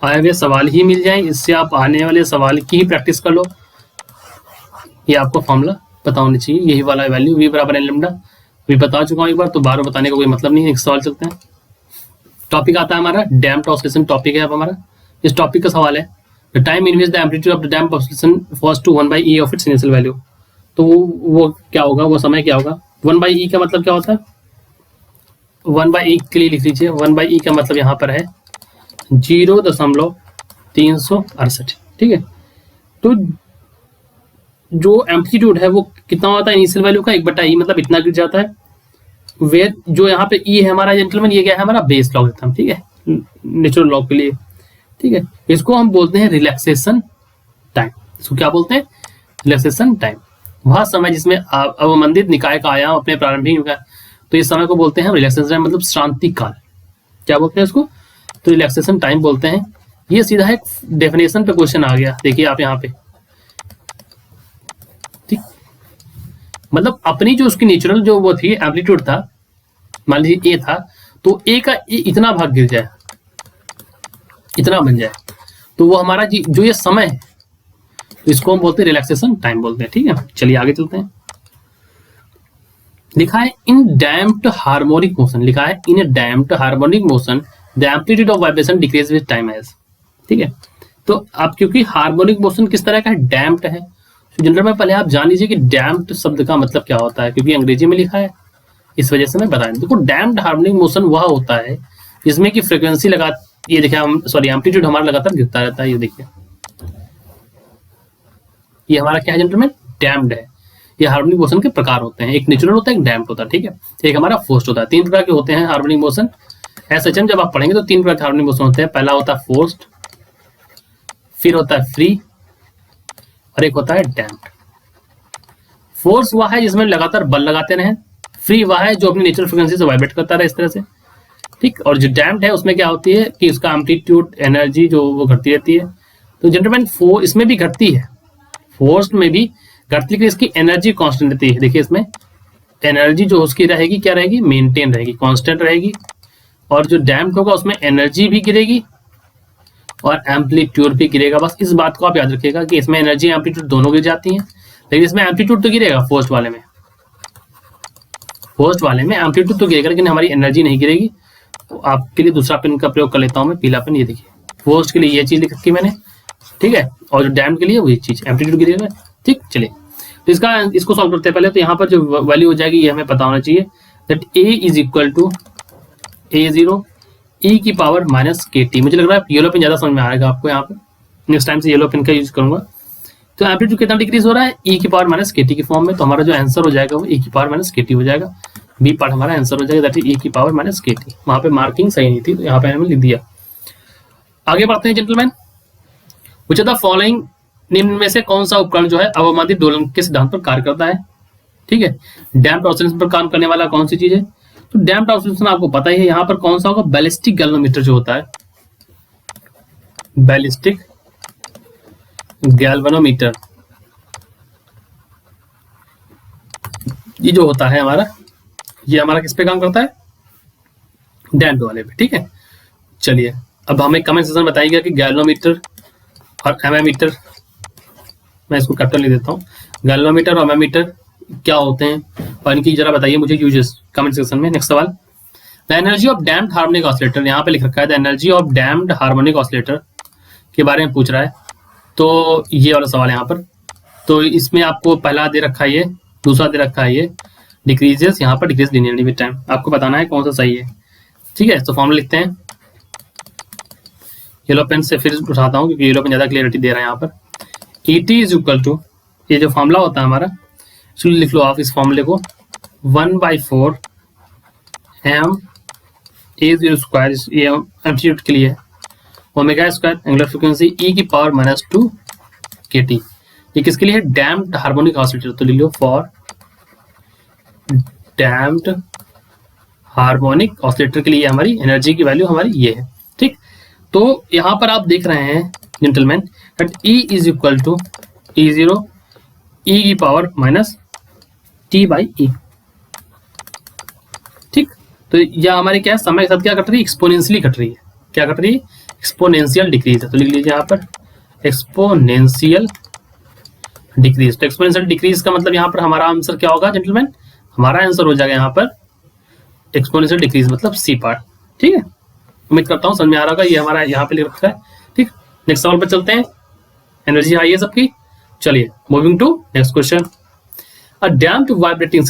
A: आए हुए सवाल ही मिल जाए, इससे आप आने वाले सवाल की ही प्रैक्टिस कर लो। ये आपको फॉर्मूला पता होनी चाहिए, यही वाला वैल्यू v बराबर एन लैम्डा, भी बता चुका हूँ एक बार, तो बार बार बताने का कोई मतलब नहीं है। एक सवाल चलते हैं, टॉपिक आता है हमारा डैम्प्ड ऑसिलेशन टॉपिक है अब हमारा। इस टॉपिक का सवाल है the time in which the amplitude of the damped oscillation falls to 1/e of its initial value. तो वो क्या होगा, वो समय क्या होगा। 1/e का मतलब क्या होता है, 1/e के लिए लिख लीजिए, 1/e का मतलब यहाँ पर है 0.368, ठीक है। तो जो एम्पलीट्यूड है वो कितना होता है इनिशियल वैल्यू का 1/e, मतलब इतना गिर जाता है। वे जो यहाँ पे ई है हमारा जेंटलमैन, ये क्या है हमारा बेस लॉगरिथम, ठीक है, नेचुरल लॉग के लिए, ठीक है। इसको हम बोलते हैं रिलैक्सेशन टाइम। इसको क्या बोलते हैं, रिलैक्सेशन टाइम। वह समय जिसमें अवमंदित निकाय का आयाम अपने प्रारंभिक निकाय, तो इस समय को बोलते हैं रिलैक्सेशन टाइम, मतलब शांति काल, क्या बोलते हैं इसको, तो रिलैक्सेशन टाइम बोलते हैं। ये सीधा एक डेफिनेशन पे क्वेश्चन आ गया, देखिए आप यहाँ पे, ठीक। मतलब अपनी जो उसकी नेचुरल जो वो थी एम्पलीट्यूड था, मान लीजिए ए था, तो ए का इतना भाग गिर जाए, इतना बन जाए, तो वो हमारा जो ये समय है इसको हम बोलते हैं रिलैक्सेशन टाइम बोलते हैं। ठीक है, चलिए आगे चलते हैं। लिखा है इन डैम्प्ड हार्मोनिक मोशन, लिखा है in a damped harmonic motion the amplitude of vibration decrease with time as. ठीक है, तो अब क्योंकि हार्मोनिक मोशन किस तरह का है, डैम्प्ड है, तो जनरल में पहले आप जान लीजिए कि डैम्प्ड शब्द का मतलब क्या होता है, क्योंकि अंग्रेजी में लिखा है इस वजह से मैं बता दूं। देखो डैम्प्ड हार्मोनिक मोशन वह होता है जिसमें कि फ्रीक्वेंसी लगा, ये देखिए हम सॉरी एम्पलीट्यूड हमारा लगातार गिरता रहता है। ये देखिए ये हमारा क्या है जनरल, डैम्प्ड है। ये हार्मोनिक मोशन के प्रकार होते हैं, एक नेचुरल होता है, एक डैम्प्ड होता है। ठीक है, एक हमारा फोर्स्ड होता है। तीन प्रकार के होते हैं हार्मोनिक मोशन। एसएचएम जब आप पढ़ेंगे तो तीन प्रकार के हार्मोनिक मोशन होते हैं। पहला होता है फोर्स्ड, फिर होता है फ्री, और एक होता है डैम्प्ड। फोर्स वह है जिसमें लगातार बल लगाते रहें, फ्री वह है जो अपनी नेचुरल फ्रीक्वेंसी से वाइब्रेट करता रहे इस तरह से। ठीक, और जो डैम्प्ड है उसमें क्या होती है कि उसका एम्पलीट्यूड एनर्जी जो वो घटती रहती है। तो जनरल इसमें भी घटती है, फोर्स्ड में भी घटती, लेकिन इसकी एनर्जी कांस्टेंट रहती है। देखिए इसमें एनर्जी जो उसकी रहेगी क्या रहेगी, मेंटेन रहेगी, कांस्टेंट रहेगी। और जो डैम्प्ड होगा उसमें एनर्जी भी गिरेगी और एम्पलीट्यूड भी गिरेगा। बस इस बात को आप याद रखिएगा कि इसमें एनर्जी एम्पलीट्यूड दोनों गिर जाती हैं, लेकिन इसमें एम्पलीट्यूड तो गिरेगा। फोर्स्ड वाले में एम्पलीट्यूड तो गिरेगा, लेकिन हमारी एनर्जी नहीं गिरेगी। तो आपके लिए दूसरा पेन का प्रयोग कर लेता हूं मैं, पीला पेन। ये देखिए फोर्स्ड के लिए ये चीज लिख रखी मैंने, ठीक है, और जो डैम्प्ड के लिए वही चीज एम्पलीट्यूड गिरेगा। ठीक, चलिए तो इसको सॉल्व करते हैं। पहले तो यहाँ पर जो वैल्यू हो जाएगी ये हमें पता होना चाहिए, that A is equal to A0 e की पावर माइनस KT। मुझे लग रहा है येलो पेन ज्यादा समझ में आएगा आपको, यहाँ पर नेक्स्ट टाइम से येलो पेन का यूज करूंगा। तो एम्पलीट्यूड कितना डिक्रीज हो रहा है, e की पावर माइनस KT की फॉर्म में। तो हमारा जो आंसर हो जाएगा वो e की पावर माइनस KT हो जाएगा। बी पार्ट हमारा आंसर हो जाएगा, दैट इज e की पावर माइनस KT। वहां पे मार्किंग सही नहीं थी तो यहाँ पे हमने लिख दिया। आगे बढ़ते हैं gentleman. Which of the following, निम्न में से कौन सा उपकरण जो है अवमंदित दोलन के सिद्धांत पर कार्य करता है। ठीक है, डैम्प्ड ऑसिलेशन पर काम करने वाला कौन सी चीज है, तो डैम्प्ड ऑसिलेशन आपको पता ही है। यहाँ पर कौन सा होगा, बैलिस्टिक गैल्वेनोमीटर जो होता है, बैलिस्टिक गैल्वेनोमीटर ये जो होता है हमारा, ये हमारा किस पे काम करता है, डैम्प्ड वाले पे। ठीक है, चलिए अब हमें कमेंट सेक्शन बताइएगा कि गैल्वेनोमीटर और एमएमीटर, मैं इसको कैपिटल लिख देता हूँ, गैल्वेनोमीटर और एमएमीटर क्या होते हैं और इनकी जरा बताइए मुझे यूजेस कमेंट सेक्शन में। नेक्स्ट सवाल, the energy of damped harmonic oscillator, यहाँ पे लिख रखा है the energy of damped harmonic oscillator के बारे में पूछ रहा है। तो ये वाला सवाल यहाँ पर, तो इसमें आपको पहला दे रखा है ये, दूसरा दे रखा है ये डिक्रीजेस, यहाँ पर डिक्रीज लिनियरली विद टाइम। आपको बताना है कौन सा सही है। ठीक है, तो फॉर्मूला लिखते हैं, येलो पेन से फिर उठाता हूँ क्योंकि येलो पेन ज्यादा क्लियरिटी दे रहा है यहाँ पर। ET इज इक्वल टू, ये जो फॉर्मूला होता है हमारा, इसलिए लिख लो आप इस फॉर्मूले को, 1/4 m A0 स्क्वायर, ये एम्पलीट्यूड के लिए, omega square angular frequency e की पावर माइनस 2 KT। ये किसके लिए है, डैम्प्ड हार्मोनिक ऑसिलेटर। तो लिख लो फॉर डैम्प्ड हार्मोनिक ऑसिलेटर के लिए हमारी एनर्जी की वैल्यू हमारी ये है। ठीक, तो यहाँ पर आप देख रहे हैं gentleman that E is equal to E0 e की पावर माइनस T/E। ठीक, तो यह हमारी क्या है, समय के साथ क्या घट रही है, एक्सपोनेंशियली घट रही है। क्या घट रही है, एक्सपोनेंशियल डिक्रीज है। तो लिख लीजिए यहाँ पर एक्सपोनेंशियल डिक्रीज। तो एक्सपोनेंशियल डिक्रीज का मतलब यहाँ पर हमारा आंसर क्या होगा जेंटलमैन, हमारा आंसर हो जाएगा यहाँ पर एक्सपोनेंशियल डिक्रीज मतलब C पार्ट। ठीक है, उम्मीद करता हूँ समझ में आ रहा होगा, ये हमारा यहाँ पे लिख रखा है। ठीक, नेक्स्ट सवाल पर चलते हैं। एनर्जी हाई है सबकी, चलिए moving to next question. A damped vibrating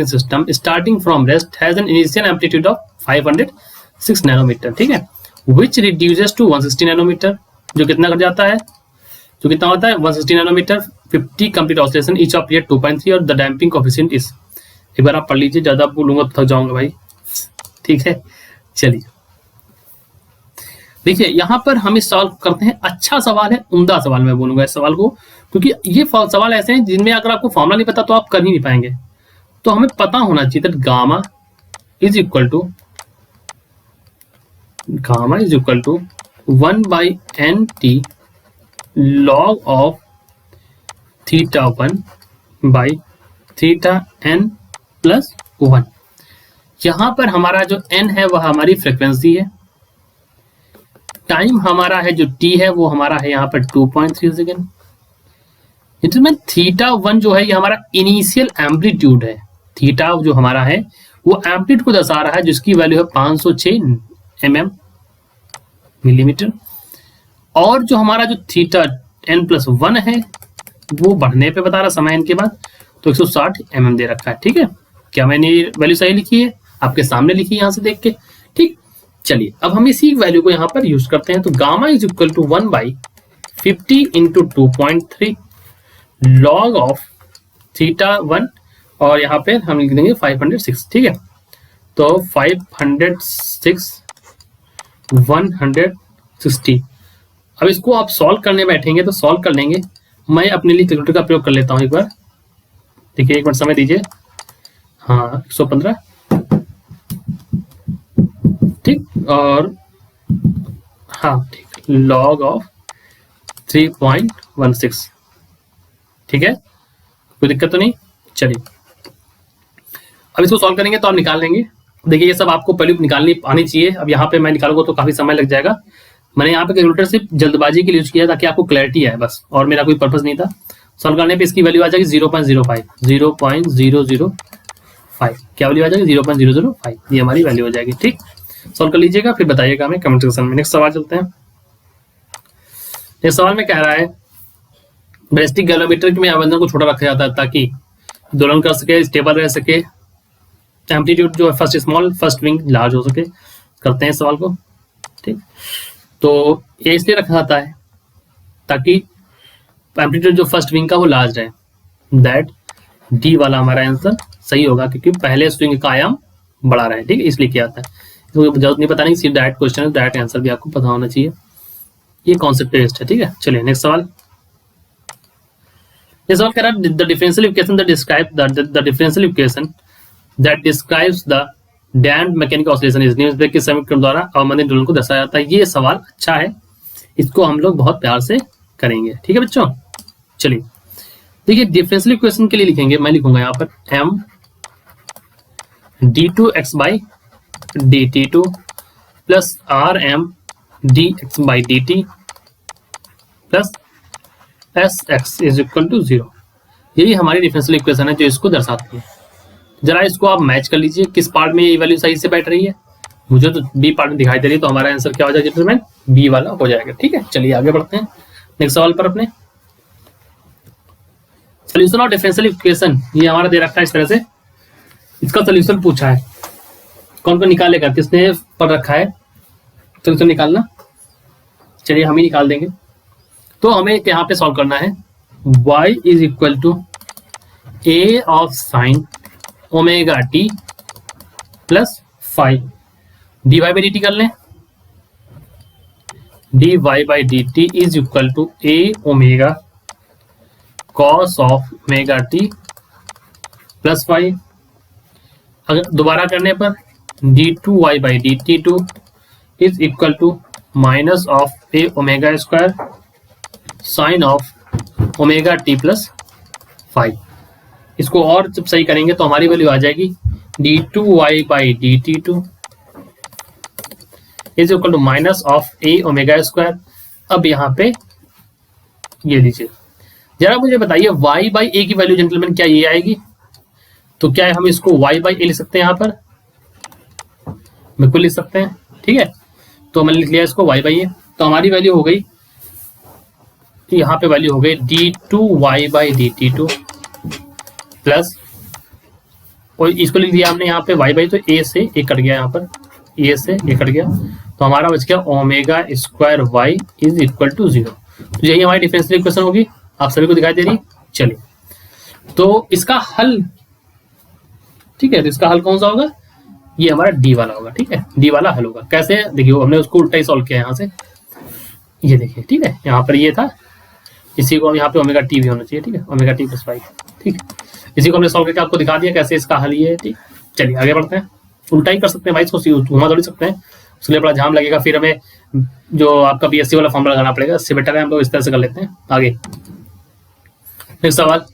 A: system starting from rest has an initial amplitude of 506 nanometer, ठीक है, which reduces to 160 nanometer, जो कितना घट जाता है, जो कितना होता है 160 nanometre, 50 complete oscillation, each of period 2.3 और द डैम्पिंग कोएफिशिएंट इज, एक बार आप पढ़ लीजिए, ज्यादा बोलूंगा तो थक जाऊंगा भाई। ठीक है, चलिए देखिए यहाँ पर हम इस सवाल को करते हैं। अच्छा सवाल है, उम्दा सवाल मैं बोलूंगा इस सवाल को, क्योंकि ये सवाल ऐसे हैं जिनमें अगर आपको फॉर्मूला नहीं पता तो आप कर ही नहीं पाएंगे। तो हमें पता होना चाहिए that gamma is equal to 1/nt log of θ1/θn + 1। यहाँ पर हमारा जो n है वह हमारी फ्रीक्वेंसी है टाइम हमारा है जो टी है वो हमारा है यहाँ पर 2.3 सेकेंड। इसमें थीटा 1 जो है ये हमारा इनिशियल एम्पलीट्यूड है। थीटा जो हमारा है वो एम्पलीट्यूड को दर्शा रहा है जिसकी वैल्यू है 506 मिलीमीटर। और जो हमारा जो थीटा n+1 है वो बढ़ने पे बता रहा समय n के बाद, तो 160 दे रखा है। ठीक है, क्या मैंने वैल्यू सही लिखी है? आपके सामने लिखी है यहाँ से देख के। ठीक, चलिए अब हम इसी वैल्यू को यहाँ पर यूज करते हैं। तो gamma is equal to 1/50 into 2.3 log of theta 1 और यहाँ पे हम लिख देंगे 506। ठीक है, तो 506 160। अब इसको आप सॉल्व करने बैठेंगे तो सॉल्व कर लेंगे। मैं अपने लिए कैलकुलेटर का प्रयोग कर लेता हूँ एक बार। देखिए एक मिनट समय दीजिए। हाँ 115, ठीक, और हाँ ठीक, लॉग ऑफ 3.16। ठीक है, कोई दिक्कत तो नहीं। चलिए अब इसको सॉल्व करेंगे तो आप निकाल लेंगे। देखिए ये सब आपको पहले निकालनी आनी चाहिए। अब यहाँ पे मैं निकालूंगा तो काफी समय लग जाएगा। मैंने यहाँ पे कैलकुलेटर सिर्फ जल्दबाजी के लिए यूज किया ताकि आपको क्लैरिटी आए बस, और मेरा कोई पर्पस नहीं था। सॉल्व करने पे इसकी वैल्यू आ जाएगी 0.05 0.005। क्या वैल्यू आ जाएगी? 0.005। ये हमारी वैल्यू हो जाएगी। ठीक, सॉल्व कर लीजिएगा फिर बताइएगा हमें कमेंट सेक्शन में। नेक्स्ट सवाल चलते हैं। नेक्स्ट सवाल में कह रहा है बैलिस्टिक गैलोमीटर में आवेदन को छोटा रखा जाता है ताकि दोलन कर सके, स्टेबल रह सके, एम्पलीट्यूड जो है first small first wing large हो सके। करते हैं सवाल को। ठीक, तो ये इसलिए रखा जाता है ताकि एम्पलीट्यूड जो फर्स्ट विंग का वो लार्ज रहे। दैट डी वाला हमारा आंसर सही होगा क्योंकि पहले स्विंग का आयाम बड़ा रहे। ठीक है, इसलिए किया जाता है। तो जरूरत नहीं बताने की, सिर्फ डायरेक्ट क्वेश्चन है, डायरेक्ट आंसर भी आपको पता होना चाहिए। ये कॉन्सेप्ट बेस्ड है। ठीक है, चलिए नेक्स्ट सवाल। ये सवाल कह रहा है the differential equation that describe the differential equation that describes the damped mechanical oscillation is Newton के समीकरण द्वारा अवमंदित दोलन को दर्शाया जाता है। ये सवाल अच्छा है, इसको हम लोग बहुत प्यार से करेंगे। ठीक है बच्चों, चलिए देखिए डिफरेंशियल इक्वेशन के लिए लिखेंगे। मैं लिखूंगा यहाँ पर m d2x/dt2 plus rm dx/dt plus sx is equal to 0। यही हमारी डिफरेंशियल इक्वेशन है जो इसको दर्शाती है। जरा इसको आप मैच कर लीजिए किस पार्ट में ये वैल्यू सही से बैठ रही है। मुझे तो बी पार्ट में दिखाई दे रही है, तो हमारा आंसर क्या हो जाएगा डिटरमिनेंट बी वाला हो जाएगा। ठीक है, चलिए आगे बढ़ते हैं नेक्स्ट सवाल पर अपने। सोल्यूशन ऑफ डिफरेंशियल इक्वेशन ये हमारा दे रखा है इस तरह से। इसका सोल्यूशन पूछा है, कौन कौन निकालेगा, किसने पढ़ रखा है सोल्यूशन निकालना? चलिए हम ही निकाल देंगे। तो हमें यहाँ पे सॉल्व करना है y is equal to a of sine omega t plus 5 dy by d t कर लें। dy by d t is equal to a omega cos of omega t plus 5। अगर दोबारा करने पर d2y by d t two is equal to minus of a omega square sine of omega t plus 5। इसको और जब सही करेंगे तो हमारी वैल्यू आ जाएगी d2y by d t two is equal to minus of a omega square. अब यहाँ पे ये लीजिए, जरा मुझे बताइए y बाई ए की वैल्यू जेंटलमैन क्या ये आएगी? तो क्या हम इसको y बाई ए लिख सकते हैं? यहाँ पर बिल्कुल लिख सकते हैं। ठीक है, तो मैंने लिख लिया इसको y बाई ए। तो हमारी वैल्यू हो गई, यहाँ पे वैल्यू हो गई d2y by d t two plus, और इसको लिख दिया हमने यहाँ पे y बाई, तो a से a कट गया, यहाँ पर a से a कट गया, तो हमारा बच गया omega square y is equal to 0। तो यही हमारी डिफरेंशियल इक्वेशन होगी, आप सभी को दिखाई दे रही। चलिए तो इसका हल, ठीक है, तो इसका हल कौन सा होगा? ये हमारा डी वाला होगा। ठीक है, डी वाला हल होगा। कैसे? देखिए हमने उसको उल्टा ही सॉल्व किया यहाँ से, ये देखिए। ठीक है, यहाँ पर ये था, इसी को हम यहाँ पे ओमेगा टी भी होना चाहिए। ठीक है, ओमेगा टी प्लस 5। ठीक है, इसी को हमने सॉल्व करके आपको दिखा दिया कैसे इसका हल ये है। ठीक, चलिए आगे बढ़ते हैं। उल्टा ही कर सकते हैं भाई, इसको घुमा थोड़ी सकते हैं, उसके लिए बड़ा जाम लगेगा, फिर हमें जो आपका बीएससी वाला फॉर्मूला लगाना पड़ेगा। इससे बेटर है हम लोग इस तरह से कर लेते हैं। आगे नेक्स्ट सवाल,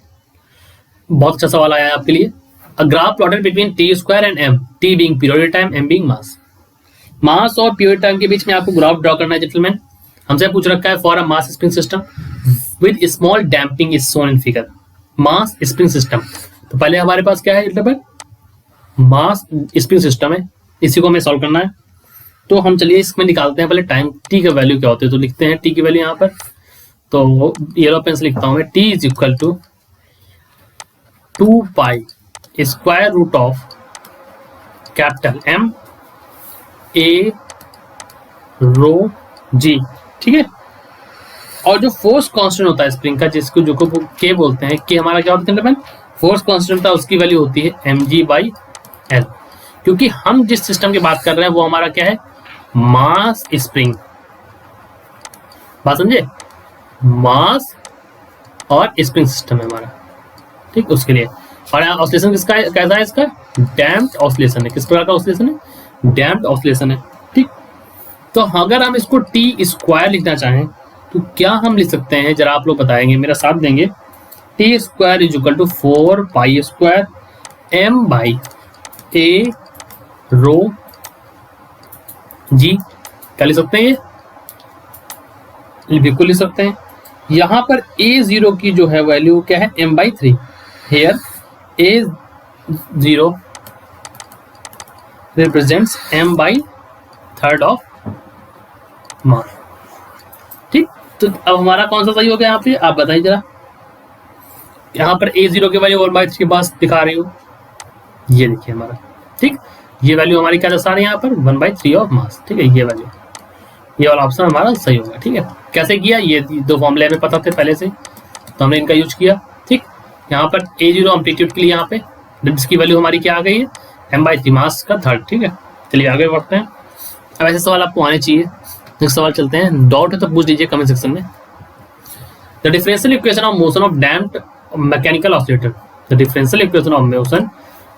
A: बहुत अच्छा सवाल आया है आपके लिए। A graph plotted between T square and M, T being period time, M being mass. Mass और प्योर टाइम के बीच में आपको ग्राफ ड्रॉ करना है जेंटलमैन। हमसे पूछ रखा है for a mass spring system with small damping is shown in figure. Mass spring system, तो पहले हमारे पास क्या है जेंटलमैन, मास स्प्रिंग सिस्टम है, इसी को हमें सॉल्व करना है। तो हम चलिए इसमें निकालते हैं पहले टाइम टी का वैल्यू क्या होती है। तो लिखते हैं टी की वैल्यू यहाँ पर, तो येलो पेन से लिखता हूं मैं, T is equal to 2 pi square root of capital M A rho G, ठीक है। और जो फोर्स कांस्टेंट होता है स्प्रिंग का, जिसको जो को के बोलते हैं, के हमारा क्या होता है जेंटलमैन, फोर्स कांस्टेंट होता है, उसकी वैल्यू होती है mg/l। क्योंकि हम जिस सिस्टम की बात कर रहे हैं वो हमारा क्या है, मास स्प्रिंग, बात समझे, मास और स्प्रिंग सिस्टम है हमारा, ठीक, उसके लिए। और ऑसिलेशन किसका है, कैसा है इसका, डैम्प्ड ऑसिलेशन है। किस प्रकार का ऑसिलेशन है, डैम्प्ड ऑसिलेशन है, ठीक। तो अगर हम इसको टी स्क्वायर लिखना चाहें तो क्या हम लिख सकते हैं, जरा आप लोग बताएंगे, मेरा साथ देंगे। T square is equal to 4 pi square M by A rho G, क्या लिख सकते हैं, ये बिल्कुल लिख सकते हैं। यहां पर a0 की जो है वैल्यू क्या है, m/3। Hair a0 represents m/3 of mass, ठीक। तो अब हमारा कौन सा सही हो गया यहाँ पे, आप बताइए जरा। यहाँ पर a0 की वैल्यू 1/3 के पास दिखा रही हो, ये देखिए हमारा, ठीक। ये वैल्यू हमारी क्या दर्शा रही है यहाँ पर, 1/3 ऑफ मास, ठीक है। ये वैल्यू, ये वाला ऑप्शन हमारा सही होगा, ठीक है। कैसे किया, ये दो फॉर्मूले हमें पता थे पहले से, तो हमने इनका यूज किया, ठीक। यहाँ पर a0 एम्पलीट्यूड के लिए यहाँ पे इसकी वैल्यू हमारी क्या आ गई है, m/3 मास का थर्ड, ठीक है। चलिए आगे बढ़ते हैं। अब ऐसे सवाल आपको आने चाहिए। नेक्स्ट सवाल चलते हैं, डाउट है तो पूछ दीजिए कमेंट सेक्शन में। The differential equation of motion of damped mechanical oscillator, the differential equation of motion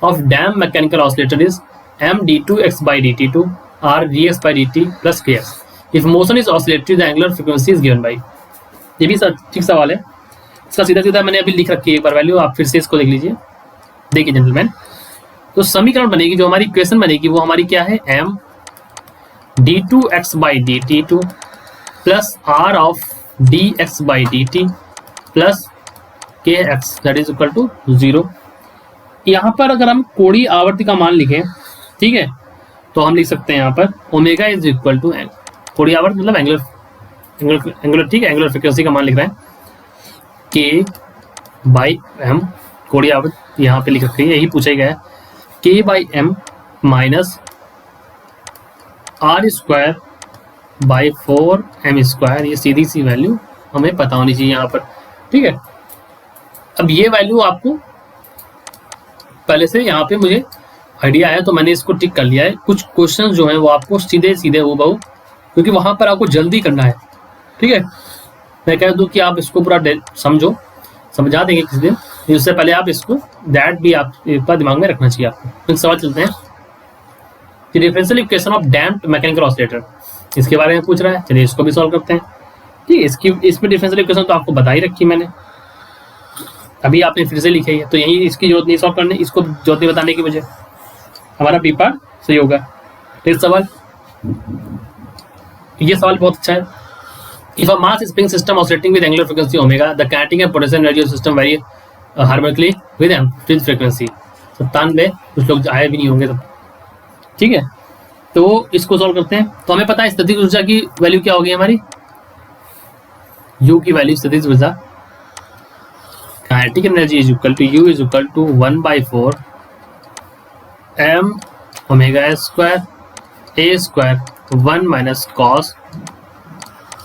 A: of damped mechanical oscillator is md2x/dt2 r dx/dt plus kx if motion is oscillatory the angular frequency is given by। ये भी ठीक सवाल है, इसका सीधा सीधा मैंने अभी लिख रखी है एक बार वैल्यू, आप फिर से इसको देख लीजिए। देखिए जेंटलमैन, तो समीकरण बनेगी, जो हमारी इक्वेशन बनेगी वो हमारी क्या है, m d2x/dt2 plus r of dx/dt plus kx that is equal to 0। यहाँ पर अगर हम कोणीय आवर्ती का मान लिखें, ठीक है, तो हम लिख सकते हैं यहाँ पर ओमेगा इज इक्वल टू, कोणीय आवर्त मतलब एंगुलर, ठीक है, एंगुलर फ्रीक्वेंसी का मान लिख रहे हैं, k/m, कोणीय आवर्त यहाँ पे लिख रखी है, यही पूछा गया है, k/m माइनस r²/4m², ये सीधी सी वैल्यू हमें पता होनी चाहिए यहाँ पर, ठीक है। अब ये वैल्यू आपको पहले से यहाँ पे मुझे आइडिया है, तो मैंने इसको टिक कर लिया है। कुछ क्वेश्चन जो हैं वो आपको सीधे सीधे वो बहु, क्योंकि वहां पर आपको जल्दी करना है, ठीक है। मैं कह दूं कि आप इसको पूरा समझो, समझा देंगे किसी दिन, उससे पहले आप इसको दैट भी आप एक बार दिमाग में रखना चाहिए आपको। फिर सवाल चलते हैं, differential equation of damped mechanical oscillator, इसके बारे में पूछ रहा है, चलिए इसको भी सॉल्व करते हैं, ठीक है। इसमें डिफरेंशियल इक्वेशन तो आपको बता ही रखी मैंने, अभी आपने फिर से लिखी है, तो यही इसकी जरूरत नहीं सॉल्व करने, इसको जरूरत नहीं बताने की मुझे, हमारा बी पार्ट सही होगा। नेक्स्ट सवाल, ये सवाल बहुत अच्छा है। If a mass spring system oscillating with angular frequency omega, the kinetic and potential energy of system very harmonically with amplitude frequency. 97, कुछ लोग आए भी नहीं होंगे तब, ठीक है। तो इसको सॉल्व करते हैं। तो हमें पता है स्थितिज ऊर्जा की वैल्यू क्या होगी हमारी, U की वैल्यू स्थितिज ऊर्जा, kinetic energy is equal to U is equal to 1/4 m omega square a square 1 minus cos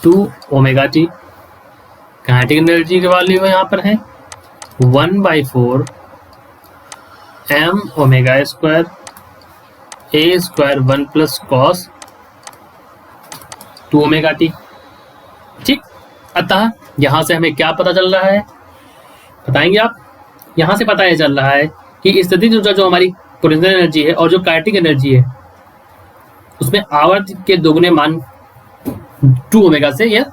A: 2 omega t। Kinetic energy की वैल्यू यहाँ पर है 1/4 m omega square a square 1 plus cos 2 omega t, ठीक। अतः यहां से हमें क्या पता चल रहा है, बताएंगे आप। यहां से पता यह चल रहा है कि स्थितिज ऊर्जा जो हमारी पोटेंशियल एनर्जी है और जो काइनेटिक एनर्जी है, उसमें आवर्त के दोगुने मान 2 ओमेगा से यह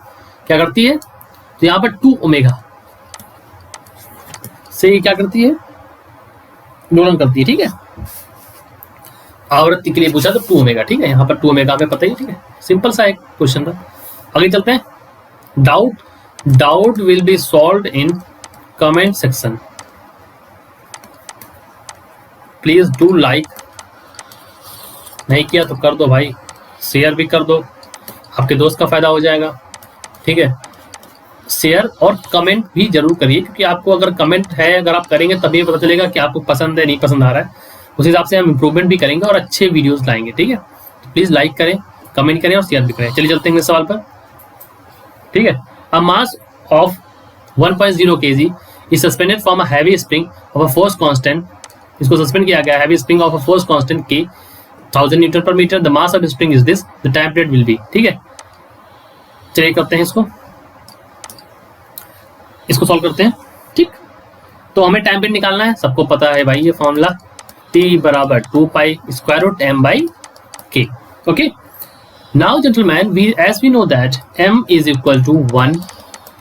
A: क्या करती है, तो यहाँ पर 2 ओमेगा से क्या करती है, दोलन करती है, ठीक है। आवृत्ति के लिए पूछा तो 2 ओमेगा, ठीक है, यहाँ पर 2 ओमेगा हमें पता ही, ठीक है, सिंपल सा एक क्वेश्चन था। आगे चलते हैं। Doubt will be solved in comment section. Please do like, नहीं किया तो कर दो भाई, शेयर भी कर दो, आपके दोस्त का फायदा हो जाएगा, ठीक है। शेयर और कमेंट भी जरूर करिए, क्योंकि आपको अगर कमेंट है, अगर आप करेंगे तभी पता चलेगा कि आपको पसंद है नहीं पसंद आ रहा है, उस हिसाब से हम इंप्रूवमेंट भी करेंगे और अच्छे वीडियोस लाएंगे, ठीक है। तो प्लीज लाइक करें, कमेंट करें और शेयर भी करें। चलिए चलते हैं सवाल पर, ठीक है। A mass of 1.0 kg is suspended from a heavy spring of a force constant, इसको सस्पेंड किया गया heavy spring of a force constant के 1000 newton per metre, the mass of spring is this, the time period will be, ठीक है। चलिए करते हैं इसको सॉल्व करते हैं, ठीक। तो हमें टाइम पीरियड निकालना है, सबको पता है भाई ये फॉर्मूला, t बराबर 2 pi square root m by k, okay. Now gentleman, as we know that m is equal to 1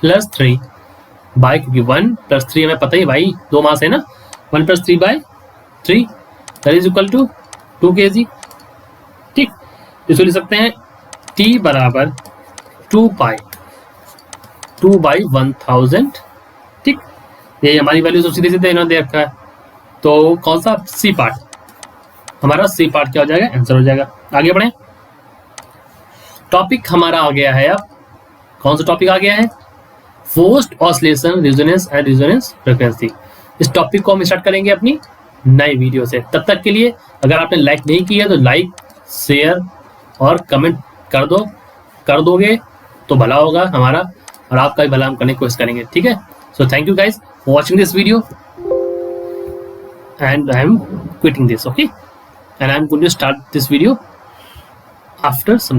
A: plus 3 by, क्योंकि 1 plus 3 हमें पता ही भाई 2 मास है ना, 1 plus 3 by 3 that is equal to 2 kg, ठीक। इसको लिख सकते हैं t बराबर 2 पाई 2 बाई 1000, ठीक। ये हमारी वैल्यू तो सीधे सीधे इन्होंने दे रखा है, तो कौन सा सी पार्ट, हमारा सी पार्ट क्या हो जाएगा, आंसर हो जाएगा। आगे बढ़े, टॉपिक हमारा आ गया है, अब कौन सा टॉपिक आ गया है, forced oscillation, resonance and resonance frequency. इस टॉपिक को हम स्टार्ट करेंगे अपनी नई वीडियो से। तब तक के लिए अगर आपने लाइक नहीं किया तो लाइक, शेयर और कमेंट कर दोगे तो भला होगा हमारा, और आपका भी भला हम करने की कोशिश करेंगे, ठीक है। So thank you guys for watching this video and I am quitting this, okay, and I am going to start this video after some